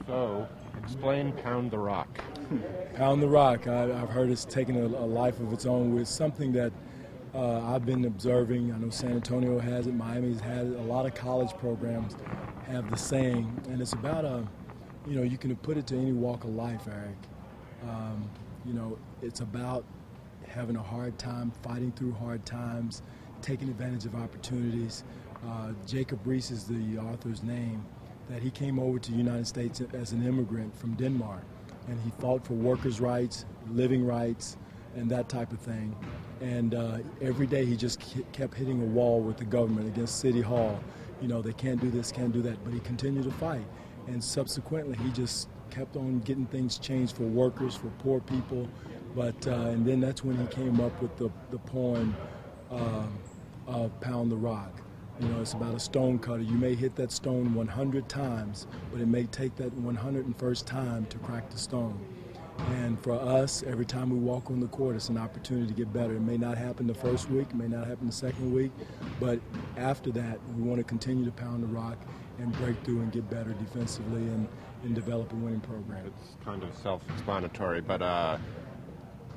So, explain Pound the Rock. Pound the Rock, I've heard it's taken a life of its own. With something that I've been observing. I know San Antonio has it, Miami's had it. A lot of college programs have the saying, and it's about you can put it to any walk of life, Eric. It's about having a hard time, fighting through hard times, taking advantage of opportunities. Jacob Riis is the author's name. That he came over to the United States as an immigrant from Denmark, and he fought for workers' rights, living rights, and that type of thing. And every day he just kept hitting a wall with the government against City Hall. They can't do this, can't do that, but he continued to fight. And subsequently he just kept on getting things changed for workers, for poor people. But and then that's when he came up with the poem of Pound the Rock. It's about a stone cutter. You may hit that stone 100 times, but it may take that 101st time to crack the stone. And for us, every time we walk on the court, it's an opportunity to get better. It may not happen the first week, it may not happen the second week, but after that, we want to continue to pound the rock and break through and get better defensively and develop a winning program. It's kind of self-explanatory, but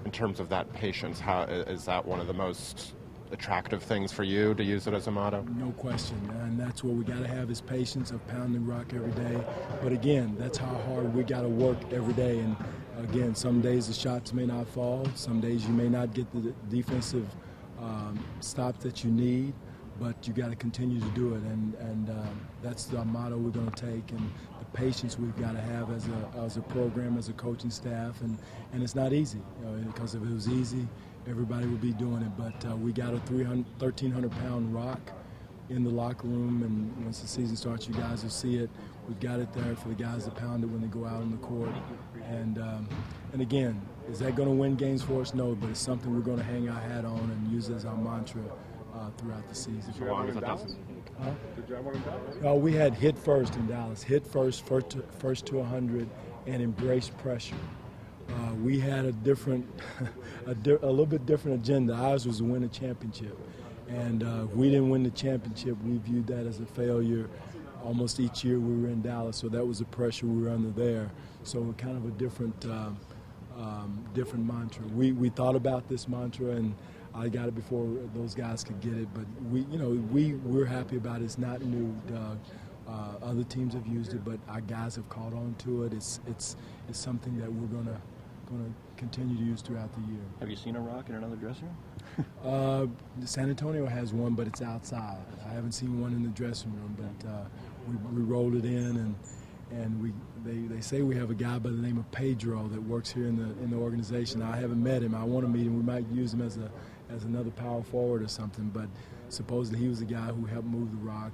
in terms of that patience, how is that one of the most attractive things for you to use it as a motto? No question, and that's what we got to have is patience of pounding rock every day. But again, that's how hard we got to work every day. And again, some days the shots may not fall, some days you may not get the defensive stop that you need, but you got to continue to do it. And that's the motto we're going to take, and the patience we've got to have as a program, as a coaching staff, and it's not easy, because if it was easy, everybody would be doing it, but we got a 1,300-pound rock in the locker room, and once the season starts, you guys will see it. We've got it there for the guys to pound it when they go out on the court. And again, is that going to win games for us? No, but it's something we're going to hang our hat on and use as our mantra throughout the season. As long as it doesn't. Did you have one in Dallas? We had hit first in Dallas. Hit first to 100, and embrace pressure. We had a little bit different agenda. Ours was to win a championship. And if we didn't win the championship, we viewed that as a failure almost each year we were in Dallas. So that was the pressure we were under there. So kind of a different mantra. We thought about this mantra, and I got it before those guys could get it. But we're happy about it. It's not new, Doug. Other teams have used it, but our guys have caught on to it. It's something that we're going to continue to use throughout the year. Have you seen a rock in another dressing room? San Antonio has one, but it's outside. I haven't seen one in the dressing room, but we rolled it in, and they say we have a guy by the name of Pedro that works here in the organization. I haven't met him. I want to meet him. We might use him as another power forward or something, but supposedly he was the guy who helped move the rock,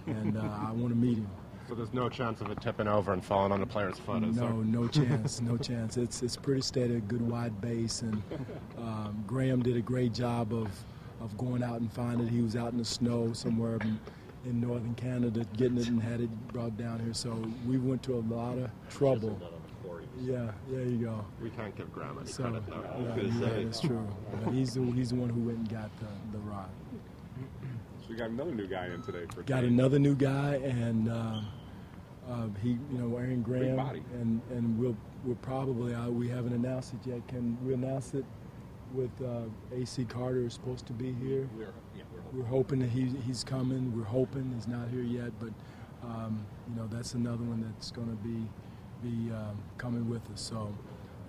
and I want to meet him. So there's no chance of it tipping over and falling on the player's foot, is there? No chance, no chance. It's pretty steady, a good wide base, and Graham did a great job of going out and finding it. He was out in the snow somewhere in northern Canada getting it and had it brought down here. So we went to a lot of trouble. Yeah, there you go. We can't give Graham any credit, though. Yeah, that's true. But he's the one who went and got the rock. So we got another new guy in today. Got another new guy, and he, Aaron Graham, Big body. and we'll probably we haven't announced it yet. Can we announce it with A.C. Carter is supposed to be here? We're hoping that he's coming. We're hoping he's not here yet, but that's another one that's going to be coming with us. So,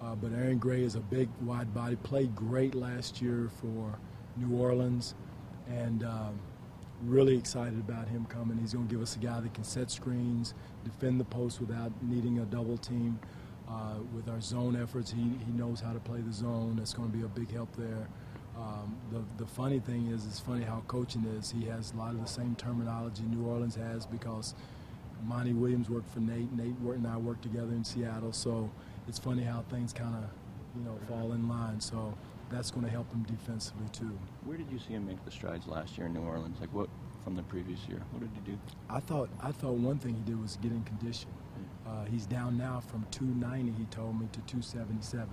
but Aaron Gray is a big, wide body. Played great last year for New Orleans, and really excited about him coming. He's going to give us a guy that can set screens, defend the post without needing a double team. With our zone efforts, he knows how to play the zone. That's going to be a big help there. The funny thing is, it's funny how coaching is. He has a lot of the same terminology New Orleans has, because Monty Williams worked for Nate. Nate and I worked together in Seattle. So it's funny how things kind of fall in line. So that's going to help him defensively too. Where did you see him make the strides last year in New Orleans? Like what from the previous year? What did he do? I thought one thing he did was get in condition. He's down now from 290, he told me, to 277,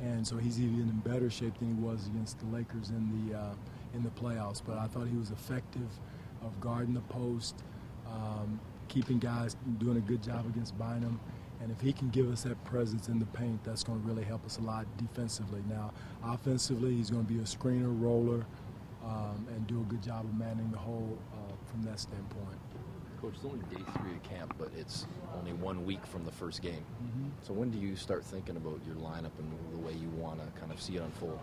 and so he's even in better shape than he was against the Lakers in the playoffs. But I thought he was effective of guarding the post, keeping guys, doing a good job against Bynum. And if he can give us that presence in the paint, that's going to really help us a lot defensively. Now, offensively, he's going to be a screener, roller, and do a good job of manning the hole from that standpoint. Coach, it's only day 3 of camp, but it's only 1 week from the first game. Mm-hmm. So when do you start thinking about your lineup and the way you want to kind of see it unfold?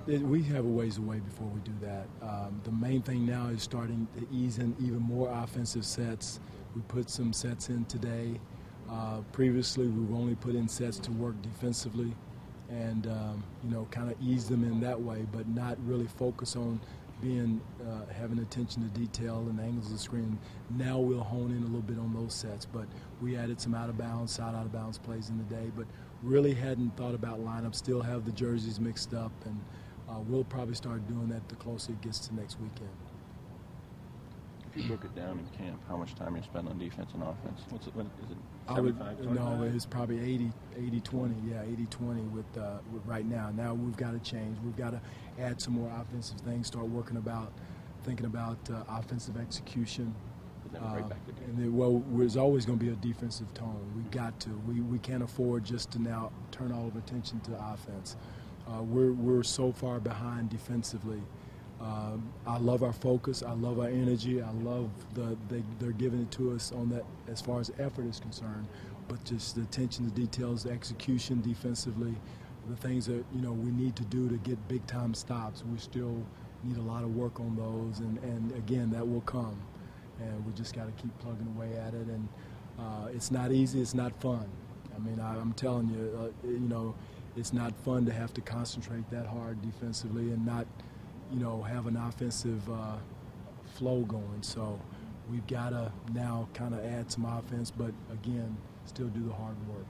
We have a ways away before we do that. The main thing now is starting to ease in even more offensive sets. We put some sets in today. Previously, we've only put in sets to work defensively and, kind of ease them in that way, but not really focus on having attention to detail and angles of the screen. Now we'll hone in a little bit on those sets, but we added some out of bounds plays in the day, but really hadn't thought about lineup. Still have the jerseys mixed up, and we'll probably start doing that the closer it gets to next weekend. If you broke it down in camp, how much time you spend on defense and offense? Is it I would, 75, no, it's probably 80-20. Yeah, 80-20 with right now. Now we've got to change. We've got to add some more offensive things. Start thinking about offensive execution. Right back to There's always going to be a defensive tone. We've got to. We can't afford just to now turn all of attention to offense. We're so far behind defensively. I love our focus. I love our energy. I love they're giving it to us on that as far as effort is concerned. But just the attention to details, the execution defensively, the things that we need to do to get big time stops. We still need a lot of work on those, and again that will come, and we just got to keep plugging away at it. And it's not easy. It's not fun. I mean, I'm telling you, it's not fun to have to concentrate that hard defensively and not have an offensive flow going. So we've got to now kind of add some offense, but again, still do the hard work.